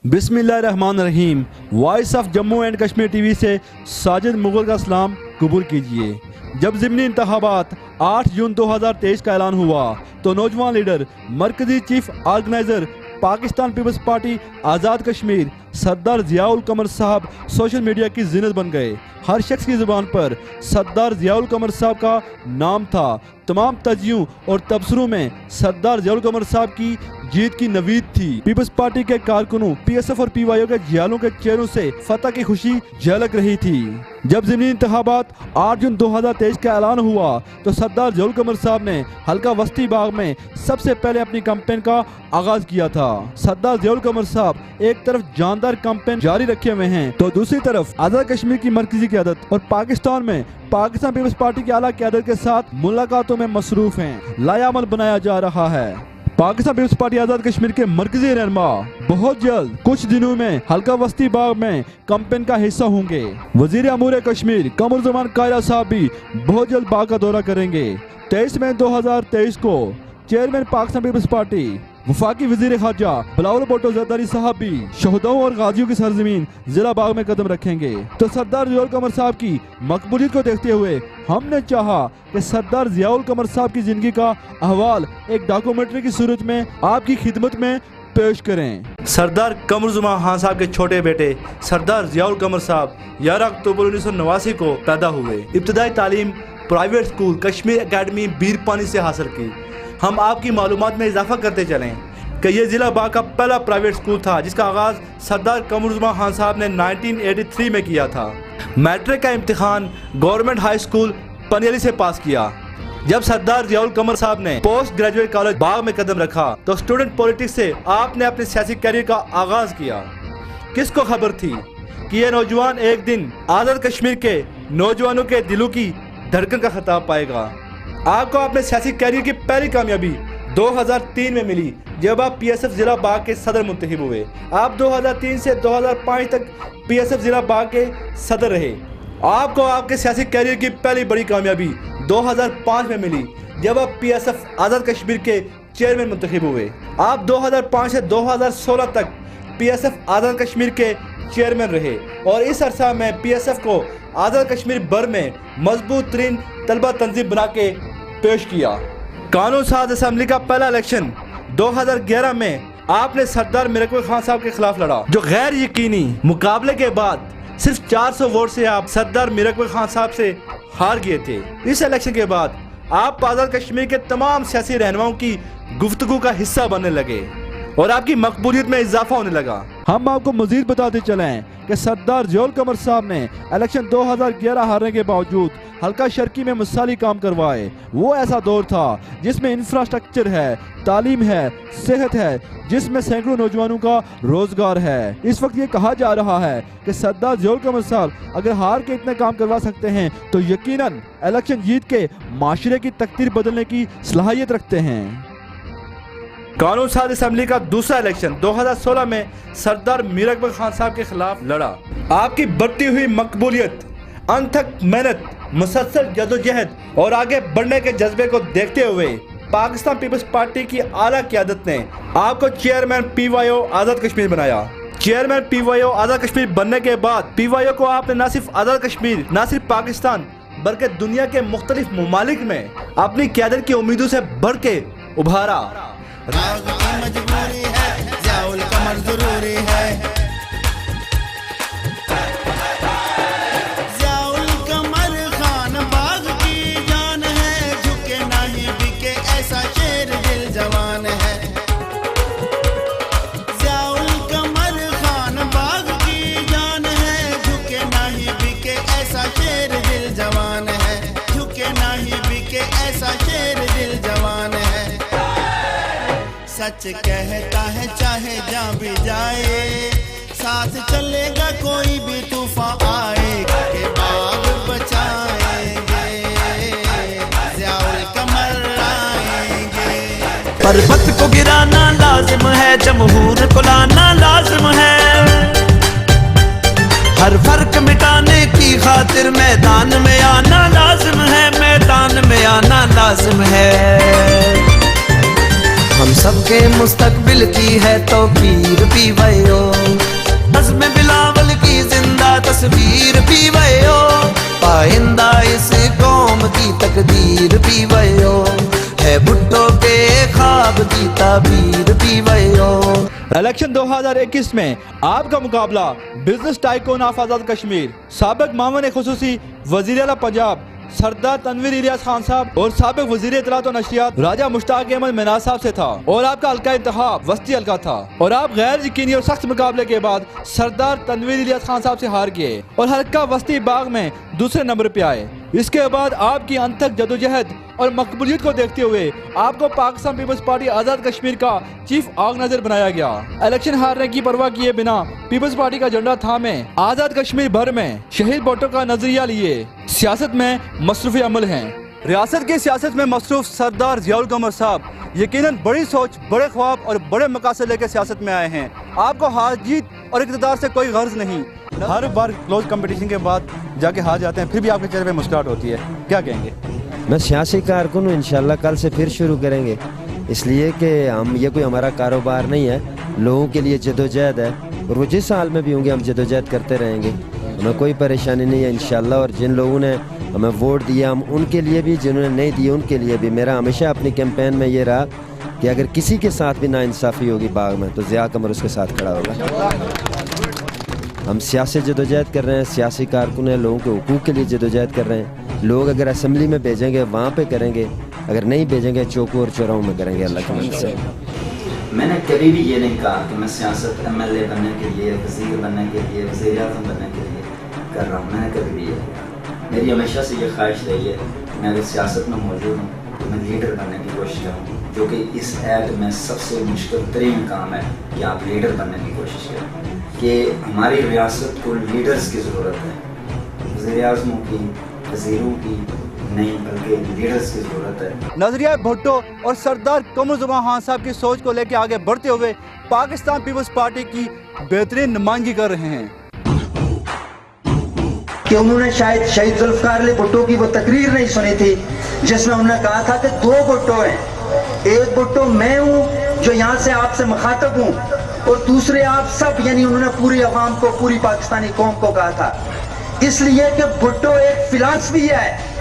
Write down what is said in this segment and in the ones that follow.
बिस्मिल्लाहिर्रहमानिर्रहीम। Voice of Jammu and Kashmir TV से साजिद मुगल का सलाम कबूल कीजिए। जब ज़िमनी इंतखाबात 8 जून 2023 का ऐलान हुआ तो नौजवान लीडर मरकजी chief organiser Pakistan Peoples Party Azad Kashmir Sardar Ziaul Qamar साहब सोशल मीडिया की ज़ीनत बन गए। हर शख्स की ज़ुबान पर सरदार ज़ियाउल कमर साहब का नाम था। तमाम तजियों और तबसरों में सरदार ज़ियाउल कमर साहब की जीत की नवीद थी। पीपल्स पार्टी के कारकुनों, पीएसएफ और पीवाईओ के जियालों के चेहरों से फतह की खुशी झलक रही थी। जब ज़िमनी इंतखाबात 8 जून 2023 का ऐलान हुआ तो सरदार ज़ियाउल कमर साहब ने हल्का वस्ती बाग में सबसे पहले अपनी कैंपेन का आगाज किया था। सरदार ज़ियाउल कमर साहब एक तरफ जानदार कैंपेन जारी रखे हुए हैं तो दूसरी तरफ आज़ाद कश्मीर की मरकजी क़यादत और पाकिस्तान में पाकिस्तान पीपल्स पार्टी की आला क़यादत के साथ मुलाकातों में मसरूफ हैं। लायामल बनाया जा रहा है। पाकिस्तान पीपल्स पार्टी आज़ाद कश्मीर के मरकजी रहनुमा बहुत जल्द कुछ दिनों में हल्का वस्ती बाग में कैंपेन का हिस्सा होंगे। वजीर अमूर कश्मीर कमरुज़्ज़मान कायरा साहब भी बहुत जल्द बाग का दौरा करेंगे। 23 मई 2023 को चेयरमैन पाकिस्तान पीपल्स पार्टी वफाकी वजीर खारजा बिलावल भुट्टो ज़रदारी साहब भी शहदाओं और गाजियों की सरजमीन जिला बाग में कदम रखेंगे। तो सरदार ज़ियाउल कमर साहब की मकबूलियत को देखते हुए हमने चाहा कि सरदार ज़ियाउल कमर साहब की जिंदगी का अहवाल एक डॉक्यूमेंट्री की सूरत में आपकी खिदमत में पेश करें। सरदार कमरुज़्ज़मान खान साहब के छोटे बेटे सरदार ज़ियाउल कमर साहब 11 अक्टूबर 1989 को पैदा हुए। इब्तदाई तालीम प्राइवेट स्कूल कश्मीर एकेडमी बीरपानी से हासिल की। हम आपकी मालूमात में इजाफा करते चलें कि ये ज़िला बाग का पहला प्राइवेट स्कूल था जिसका आगाज़ सरदार कमरुज़्ज़मान खान साहब ने 1983 में किया था। मैट्रिक का इम्तिहान गवर्नमेंट हाई स्कूल पनियाली से पास किया। जब सरदार ज़ियाउल कमर साहब ने पोस्ट ग्रेजुएट कॉलेज बाग में कदम रखा तो स्टूडेंट पॉलिटिक्स से आपने अपने सियासी करियर का आगाज़ किया। किसको खबर थी कि ये नौजवान एक दिन आज़ाद कश्मीर के नौजवानों के दिलों की धड़कन का खिताब पाएगा। आपको अपने सियासी कैरियर की पहली कामयाबी 2003 में मिली जब आप पीएसएफ जिला बाग के सदर मुंतखब हुए। आप 2003 से 2005 तक पीएसएफ जिला बाग के सदर रहे। आपको आपके सियासी कैरियर की पहली बड़ी कामयाबी 2005 में मिली जब आप पीएसएफ आज़ाद कश्मीर के चेयरमैन मुंतखब हुए। आप 2005 से 2016 तक पीएसएफ आज़ाद कश्मीर के चेयरमैन रहे और इस अरसा में पीएसएफ को आज़ाद कश्मीर भर में मजबूत तरीन तलबा तंजीम बना के पेश किया। कानून साज असम्बली का पहला इलेक्शन 2011 में आपने सरदार मिरकल खान साहब के खिलाफ लड़ा जो गैर यकीनी मुकाबले के बाद सिर्फ 400 वोट से आप सरदार मिरकल खान साहब से हार गए थे। इस इलेक्शन के बाद आप आज़ाद कश्मीर के तमाम सियासी रहनुमाओं की गुफ्तगू का हिस्सा बनने लगे और आपकी मकबूलियत में इजाफा होने लगा। हम आपको मजीद बताते चलें कि सरदार ज़ियाउल कमर साहब ने इलेक्शन 2011 हारने के बावजूद हल्का शर्की में मिसाली काम करवाए। वो ऐसा दौर था जिसमें इंफ्रास्ट्रक्चर है, तालीम है, सेहत है, जिसमें सैकड़ों नौजवानों का रोजगार है। इस वक्त ये कहा जा रहा है कि सरदार ज़ियाउल कमर साहब अगर हार के इतने काम करवा सकते हैं तो यकीनन इलेक्शन जीत के माशरे की तकदीर बदलने की सलाहियत रखते हैं। कानून साज असम्बली का दूसरा इलेक्शन 2016 में सरदार मीर अकबर खान साहब के खिलाफ लड़ा। आपकी बढ़ती हुई मकबूलियत, अनथक मेहनत, मुसलसल जदोजहद और आगे बढ़ने के जज्बे को देखते हुए पाकिस्तान पीपल्स पार्टी की आला क़यादत ने आपको चेयरमैन पीवाईओ आज़ाद कश्मीर बनाया। चेयरमैन पीवाईओ आज़ाद कश्मीर बनने के बाद पीवाईओ को आपने न सिर्फ आज़ाद कश्मीर, न सिर्फ पाकिस्तान बल्कि दुनिया के मुख्तलिफ ममालिक में अपनी क़यादत की उम्मीदों से बढ़ के उभारा। मजबूरी है, ज़ियाउल कमर जरूरी है। ज़ियाउल कमर खान बाग की जान है, झुके नहीं बिके ऐसा शेर दिल जवान है। ज़ियाउल कमर खान बाग की जान है, झुके नहीं बिके ऐसा शेर दिल जवान है। झुके नहीं बिके ऐसा शेर दिल जवान है। सच कहता है चाहे जहाँ भी जाए, साथ चलेगा कोई भी तूफान आए के बाग बचाएंगे, ज़ियाउल कमर आएंगे। पर्वत को गिराना लाजिम है, जमहूर को लाना लाजिम है। हर फर्क मिटाने की खातिर मैदान में आना लाजिम है, मैदान में आना लाजिम है। हम सबके मुस्तकबिल की है तो पीर पीवाईओ। दी ताबीर दी वयो। इलेक्शन 2021 में आपका मुकाबला बिजनेस टाइकून ऑफ आजाद कश्मीर, साबिक मामून खुसूसी वजीर आला पंजाब सरदार तनवीर इलियास खान साहब और साबिक वजीर इत्तलात और नशरियात राजा मुश्ताक अहमद मिनाज साहब से था, और आपका हल्का इंतखाब वस्ती हल्का था, और आप गैर यकीनी और सख्त मुकाबले के बाद सरदार तनवीर इलियास खान साहब से हार गए और हल्का वस्ती बाग में दूसरे नंबर पे आए। इसके बाद आपकी अनथक जदोजहद और मकबूलियत को देखते हुए आपको पाकिस्तान पीपल्स पार्टी आजाद कश्मीर का चीफ ऑर्गेनाइजर बनाया गया। इलेक्शन हारने की परवाह किए बिना पीपल्स पार्टी का झंडा थामे आजाद कश्मीर भर में शहीद भुट्टो का नजरिया लिए सियासत में मसरूफ अमल हैं। रियासत की सियासत में मसरूफ सरदार जियाउल कमर साहब यकीनन बड़ी सोच, बड़े ख्वाब और बड़े मकासद लेकर सियासत में आए हैं। आपको हार जीत और इक़्तिदार से कोई गर्ज नहीं। हर बार क्लोज कंपटीशन के बाद जाके हार जाते हैं, फिर भी आपके चेहरे पे मुस्कुराहट होती है, क्या कहेंगे? मैं सियासी कारकुन हूँ, इंशाल्लाह कल से फिर शुरू करेंगे, इसलिए कि हम ये कोई हमारा कारोबार नहीं है, लोगों के लिए जदोजहद है, और वो जिस हाल में भी होंगे हम जदोजहद करते रहेंगे, हमें कोई परेशानी नहीं है इंशाल्लाह। और जिन लोगों ने हमें वोट दिया हम उनके लिए भी, जिन्होंने नहीं दिए उनके लिए भी। मेरा हमेशा अपनी कैंपेन में ये रहा कि अगर किसी के साथ भी नाइंसाफ़ी होगी बाग में तो ज़िया कमर उसके साथ खड़ा होगा। हम सियासी जदोजहद कर रहे हैं, सियासी कारकुन हैं, लोगों के हुकूक के लिए जदोजहद कर रहे हैं। लोग अगर असम्बली में भेजेंगे वहाँ पे करेंगे, अगर नहीं भेजेंगे चौकों और चौराहों में करेंगे अल्लाह की मदद से। मैंने कभी भी ये नहीं कहा कि मैं सियासत MLA बनने के लिए, वज़ीर बनने के लिए, वज़ीर आज़म बनने के लिए कर रहा हूँ, मैंने कभी भी ये नहीं कहा। मेरी हमेशा से ये ख्वाहिश रही है कि मैं अगर सियासत में मौजूद हूँ तो मैं लीडर बनने की कोशिश करूँ, जो कि इस ऐड में सबसे मुश्किल तरीन काम है कि आप लीडर बनने की कोशिश करें, कि हमारी रियासत को लीडर्स की ज़रूरत है, वज़ीर आज़मों की, वज़ीरों की नहीं बल्कि लीडर्स की ज़रूरत है। नजरिया भुट्टो और सरदार कमर ज़ुबान खान साहब की सोच को लेकर आगे बढ़ते हुए पाकिस्तान पीपल्स पार्टी की बेहतरीन नुमाइंदगी कर रहे हैं कि उन्होंने शायद शहीद जुल्फ़िकार अली भुट्टो की वो तकरीर नहीं सुनी थी जिसमें उन्होंने कहा था कि दो भुट्टो हैं, एक भुट्टो मैं हूँ जो यहाँ से आपसे मुखातब हूँ, और दूसरे आप सब, यानी उन्होंने पूरी अवाम को, पूरी पाकिस्तानी कौम को कहा था, इसलिए कि भुट्टो एक फिलासफी है,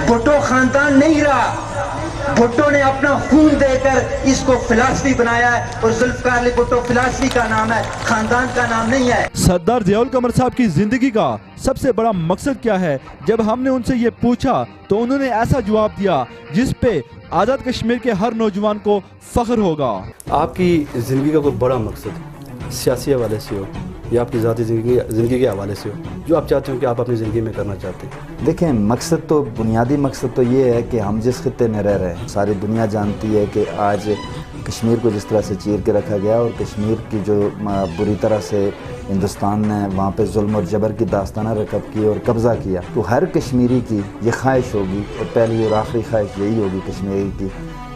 भुट्टो खानदान नहीं रहा, भुट्टो ने अपना खून देकर इसको फिलासफी बनाया है, और जुल्फ़िकार अली भुट्टो फिलासफी का नाम है, खानदान का नाम नहीं है। सरदार जियाउल कमर साहब की जिंदगी का सबसे बड़ा मकसद क्या है, जब हमने उनसे ये पूछा तो उन्होंने ऐसा जवाब दिया जिस पे आज़ाद कश्मीर के हर नौजवान को फख्र होगा। आपकी ज़िंदगी का कोई बड़ा मकसद सियासी हवाले से हो या आपकी ज़ाती ज़िंदगी के हवाले से हो, जो आप चाहते हो कि आप अपनी ज़िंदगी में करना चाहते हैं? देखें, मकसद तो, बुनियादी मकसद तो ये है कि हम जिस खित्ते में रह रहे हैं, सारी दुनिया जानती है कि आज कश्मीर को जिस तरह से चीर के रखा गया, और कश्मीर की जो बुरी तरह से हिंदुस्तान ने वहाँ पे जुल्म और जबर की दास्ताना रकब की और कब्ज़ा किया, तो हर कश्मीरी की ये ख्वाहिश होगी, और पहली और आखिरी ख्वाहिश यही होगी कश्मीरी की,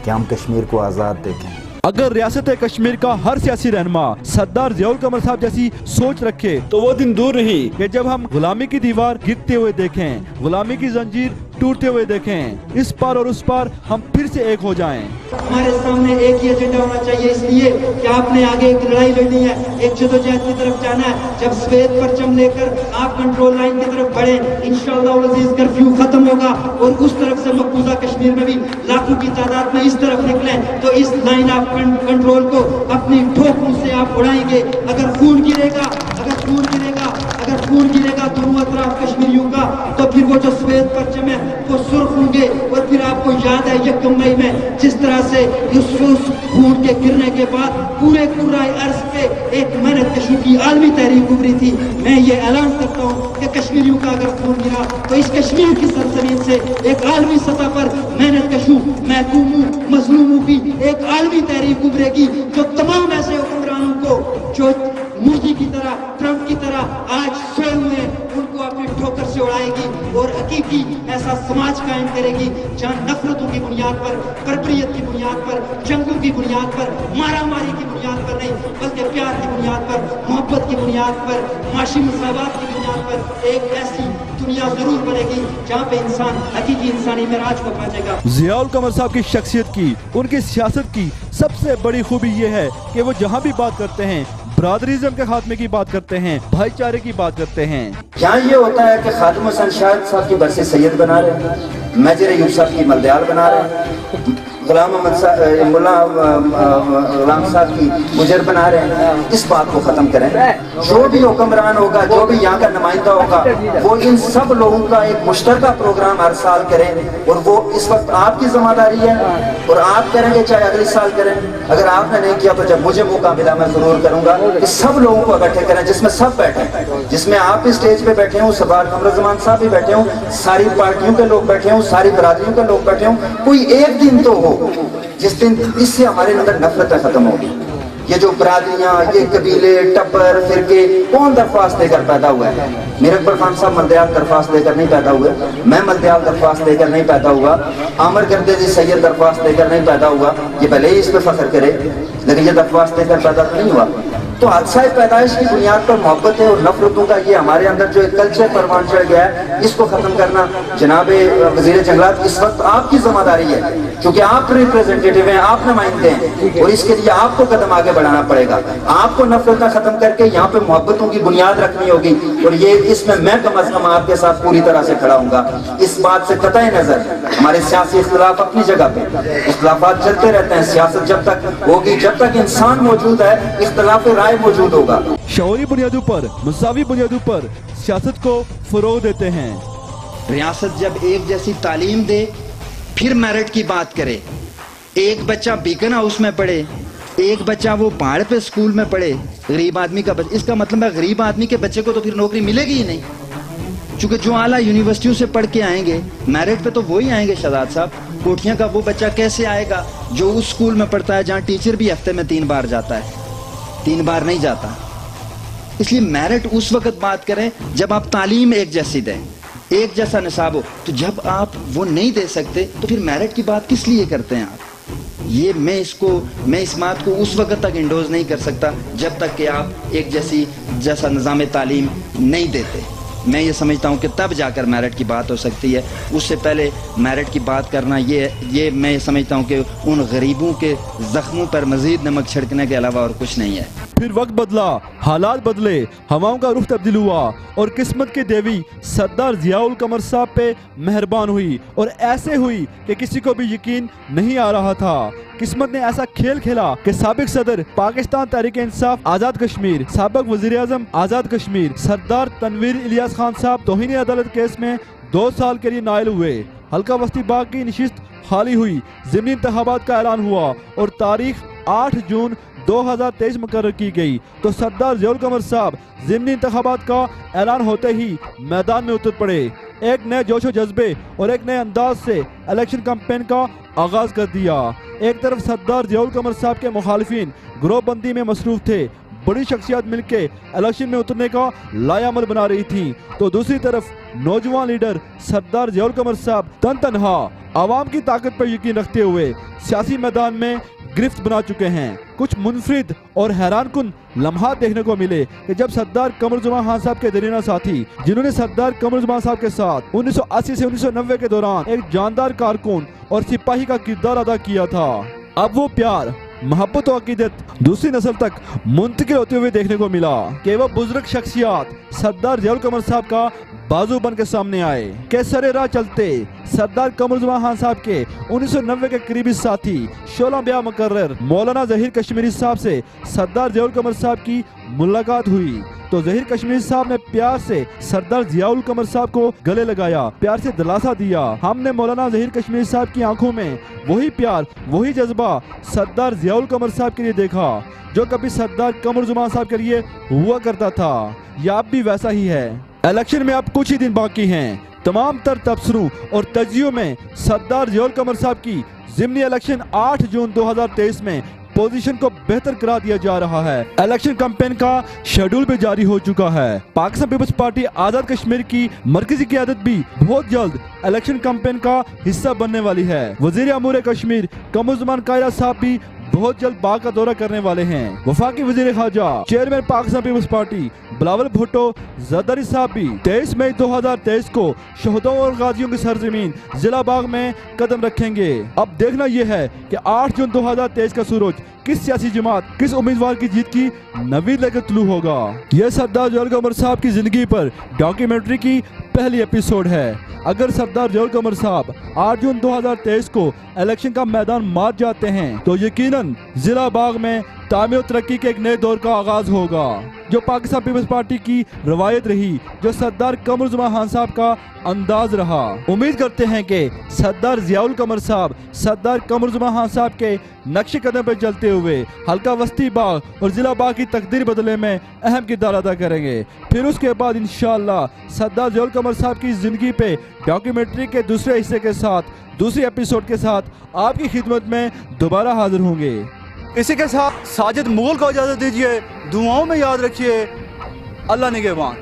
कि हम कश्मीर को आज़ाद देखें। अगर रियासत कश्मीर का हर सियासी रहनुमा सरदार जियाउल कमर साहब जैसी सोच रखे तो वो दिन दूर नहीं कि जब हम गुलामी की दीवार गिरते हुए देखें, गुलामी की जंजीर टूटते हुए देखें, इस पार और उस पार हम फिर से एक हो जाएं। हमारे सामने एक ही एजेंडा होना चाहिए, इसलिए कि आपने आगे एक लड़ाई लड़नी है, एक जदोजहद की तरफ जाना है। जब सफेद परचम लेकर आप कंट्रोल लाइन की तरफ बढ़े, इंशाअल्लाह अज़ीज़ कर्फ्यू खत्म होगा, और उस तरफ से मकबूजा कश्मीर में भी लाखों की तादाद में इस तरफ निकलें, तो इस लाइन ऑफ कंट्रोल को अपनी ठोकों से आप उड़ाएंगे। अगर खून गिरेगा, अगर खून गिरेगा, अगर खून गिरेगा दोनों अतराफ कश्मीरियों का, तो फिर वो जो सफेद परचम है वो सुर्ख होंगे, और फिर आपको याद है 1 मई में जिस तरह से उस खून के गिरने के बाद पूरे कुर्राए अर्ज़ पे एक मेहनत कशों की आलमी तहरीक उभरी थी। मैं ये ऐलान करता हूँ कि कश्मीरियों का अगर खून गिरा तो इस कश्मीर की सरजमीन से एक आलमी सतह पर मेहनत कशों, महकूमों, मजलूमों की एक आलमी तहरीक उभरेगी, जो तमाम ऐसे हुक्मरानों को जो मोदी की तरह, ट्रंप की तरह आज सोए हुए हैं, उनको अपनी ठोकर से उड़ाएगी, और हकीकी ऐसा समाज कायम करेगी जहाँ नफरतों की बुनियाद पर, बर्बरियत की बुनियाद पर, जंगों की बुनियाद पर, मारामारी की बुनियाद पर नहीं, बल्कि प्यार की बुनियाद पर, मोहब्बत की बुनियाद पर, माशी मसावत की बुनियाद पर एक ऐसी दुनिया जरूर बनेगी जहाँ पे इंसान हकीकी इंसानी मेराज को पहुंचेगा। जियाउल कमर साहब की शख्सियत की, उनकी सियासत की सबसे बड़ी खूबी ये है कि वो जहाँ भी बात करते हैं बरादरीज़म के खात्मे की बात करते हैं, भाईचारे की बात करते हैं। यहाँ ये होता है कि खादिम हुसैन शाहिद साहब की बरसे सैयद बना रहे हैं, मेजर अयूब साहब की मलदयाल बना रहे हैं, गुलाम मोहम्मद साहब मुल्ला गुलाम साहब की मुजर बना रहे हैं, इस बात को ख़त्म करें। जो भी हुक्मरान होगा, जो भी यहाँ का नुमाइंदा होगा, वो इन सब लोगों का एक मुश्तरका प्रोग्राम हर साल करें, और वो इस वक्त आपकी जिम्मेदारी है और आप करेंगे चाहे अगले साल करें। अगर आपने नहीं किया तो जब मुझे मौका मिला मैं ज़रूर करूँगा कि सब लोगों को इकट्ठे करें, जिसमें सब बैठे, जिसमें आप भी स्टेज पे बैठे हों, सरदार कमरुज़्ज़मान साहब भी बैठे हों, सारी पार्टियों के लोग बैठे हों, सारी बरादरियों के लोग बैठे हों। कोई एक दिन तो हो जिस दिन इससे हमारे अंदर नफरतें खत्म होगी। ये जो बरादरियां, ये कबीले, टब्बर, फिरके कौन दरख्वास्त देकर पैदा हुआ है? मेरे अकबर खान साहब मलदयाल दरख्वास्त देकर नहीं पैदा हुए, मैं मलदयाल दरख्वास्त देकर नहीं पैदा हुआ, आमर गर्देजी सैयद दरख्वास्त देकर नहीं पैदा हुआ। ये भले ही इस पे फख्र करे, लेकिन ये दरख्वास्त देकर पैदा नहीं हुआ। तो हादसा पैदाइश की बुनियाद पर मोहब्बत है और नफरतों का ये हमारे अंदर जो एक कल्चर परवान चढ़ गया है, इसको खत्म करना जनाब वजीर जंगलात इस वक्त आपकी जिम्मेदारी है, क्योंकि आप रिप्रेजेंटेटिव हैं, आप नुमाइंदे हैं, और इसके लिए आपको कदम आगे बढ़ाना पड़ेगा। आपको नफरत खत्म करके यहाँ पे मोहब्बतों की बुनियाद रखनी होगी, और ये इसमें मैं कम अज कम आपके साथ पूरी तरह से खड़ा हूँ। इस बात से कतई नजर हमारे सियासी इख्तिलाफ अपनी जगह पे, इख्तिलाफात चलते रहते हैं, सियासत जब तक होगी, जब तक इंसान मौजूद है, इख्तिलाफ राय मौजूद होगा। शौरी बुनियादों पर, मसावी बुनियादों पर सियासत को फरोग देते हैं। रियासत जब एक जैसी तालीम दे, फिर मेरिट की बात करे। एक बच्चा बीकन हाउस में पढ़े, एक बच्चा वो पहाड़ पे स्कूल में पढ़े, गरीब आदमी का बच्चा, इसका मतलब है गरीब आदमी के बच्चे को तो फिर नौकरी मिलेगी ही नहीं, क्योंकि जो आला यूनिवर्सिटियों से पढ़ के आएंगे मेरिट पे तो वही आएंगे। शहजाद साहब, कोठियां का वो बच्चा कैसे आएगा जो उस स्कूल में पढ़ता है जहाँ टीचर भी हफ्ते में 3 बार जाता है, 3 बार नहीं जाता। इसलिए मेरिट उस वक्त बात करें जब आप तालीम एक जैसी दें, एक जैसा निसाब हो। तो जब आप वो नहीं दे सकते तो फिर मेरिट की बात किस लिए करते हैं आप? ये मैं इस बात को उस वक्त तक इंडोज नहीं कर सकता जब तक कि आप एक जैसा निज़ाम तालीम नहीं देते। मैं ये समझता हूँ कि तब जाकर मेरिट की बात हो सकती है। उससे पहले मेरिट की बात करना ये मैं ये समझता हूँ कि उन गरीबों के ज़ख्मों पर मज़ीद नमक छिड़कने के अलावा और कुछ नहीं है। फिर वक्त बदला, हालात बदले, हवाओं का रुख तब्दील हुआ और किस्मत की देवी सरदार ज़ियाउल कमर साहब पे मेहरबान हुई, और ऐसे हुई कि किसी को भी यकीन नहीं आ रहा था। किस्मत ने ऐसा खेल खेला कि साबिक सदर पाकिस्तान तहरीक इंसाफ आज़ाद कश्मीर, साबिक वज़ीर आज़म आज़ाद कश्मीर सरदार तनवीर इलियास खान साहब तौहीन अदालत केस में 2 साल के लिए नाइल हुए। हल्का वस्ती बाग की नशिस्त खाली हुई, ज़िमनी इंतखाबात का ऐलान हुआ और तारीख 8 जून 2023 मुकर्रर की गई। तो सरदार ज़ियाउल कमर साहब ज़िमनी इंतखाबात का ऐलान होते ही मैदान में उतर पड़े। एक नए जोश व जज्बे और एक नए अंदाज से इलेक्शन कैंपेन का आगाज कर दिया। एक तरफ सरदार ज़ियाउल कमर साहब के मुखालिफिन ग्रोहबंदी में मसरूफ थे, बड़ी शख्सियत मिलके इलेक्शन में उतरने का लायामल बना रही थी, तो दूसरी तरफ नौजवान लीडर सरदार ज़ियाउल कमर साहब तनहा आवाम की ताकत पर यकीन रखते हुए सियासी मैदान में गिरफ्त बना चुके हैं। कुछ मुनफरिद और हैरानकुन लम्हात देखने को मिले कि जब सरदार कमरुज़्ज़मान खान साहब के दरीना साथी, जिन्होंने सरदार कमरुज़्ज़मान साहब के साथ 1980 से 1990 के दौरान एक जानदार कारकुन और सिपाही का किरदार अदा किया था, अब वो प्यार, मोहब्बत और अकीदत दूसरी नस्ल तक मुंतकिल होते हुए देखने को मिला कि वो बुजुर्ग शख्सियत सरदार ज़ियाउल कमर साहब का बाजू बन के सामने आए के सरे राह चलते सरदार कमरुज़्ज़मान खान साहब के 1990 के करीबी साथी शोला ब्याह मुकर्रर मौलाना ज़हीर कश्मीरी साहब से सरदार ज़ियाउल कमर साहब की मुलाकात हुई। तो ज़हीर कश्मीरी साहब ने प्यार से सरदार ज़ियाउल कमर साहब को गले लगाया, प्यार से दिलासा दिया। हमने मौलाना ज़हीर कश्मीरी साहब की आंखों में वही प्यार, वही जज्बा सरदार ज़ियाउल कमर साहब के लिए देखा जो कभी सरदार कमरुज़्ज़मान साहब के लिए हुआ करता था। यह अब भी वैसा ही है। इलेक्शन में अब कुछ ही दिन बाकी हैं। तमाम तर तबसरों और तजियों में सरदार ज़ियाउल कमर साहब की ज़िमनी इलेक्शन 8 जून 2023 में पोजीशन को बेहतर करा दिया जा रहा है। इलेक्शन कैंपेन का शेड्यूल भी जारी हो चुका है। पाकिस्तान पीपल्स पार्टी आज़ाद कश्मीर की मरकजी क़यादत भी बहुत जल्द इलेक्शन कैंपेन का हिस्सा बनने वाली है। वज़ीर अमूर कश्मीर कमरुज़्ज़मान कायरा साहब भी बहुत जल्द बाग का दौरा करने वाले हैं। वफाकी वज़ीर ख़ारजा chairman Pakistan Peoples Party Bilawal Bhutto Zardari साहब भी 23 मई 2023 को शहीदों और गाजियों की सरजमीन जिला बाग में कदम रखेंगे। अब देखना यह है कि 8 जून 2023 का सूरज किस सियासी जमात, किस उम्मीदवार की जीत की नवीद लेकर तुलू होगा। यह सरदार ज़ियाउल कमर साहब की जिंदगी पर डॉक्यूमेंट्री की पहली एपिसोड है। अगर सरदार ज़ियाउल कमर साहब 8 जून 2023 को इलेक्शन का मैदान मार जाते हैं तो यकीनन जिला बाग में तामीर और तरक्की के एक नए दौर का आगाज होगा, जो पाकिस्तान पीपल्स पार्टी की रवायत रही, जो सरदार कमरुज़्ज़मान खान साहब का अंदाज रहा। उम्मीद करते हैं कि सरदार ज़ियाउल कमर साहब सरदार कमरुज़्ज़मान खान साहब के नक्शे कदम पर चलते हुए हल्का वस्ती बाग और जिला बाग की तकदीर बदलने में अहम किरदार अदा करेंगे। फिर उसके बाद इंशाअल्लाह सरदार ज़ियाउल कमर साहब की ज़िंदगी पे डॉक्यूमेंट्री के दूसरे हिस्से के साथ, दूसरी एपिसोड के साथ आपकी खिदमत में दोबारा हाजिर होंगे। इसी के साथ साजिद मुगल को इजाज़त दीजिए। दुआओं में याद रखिए। अल्लाह निगहबान।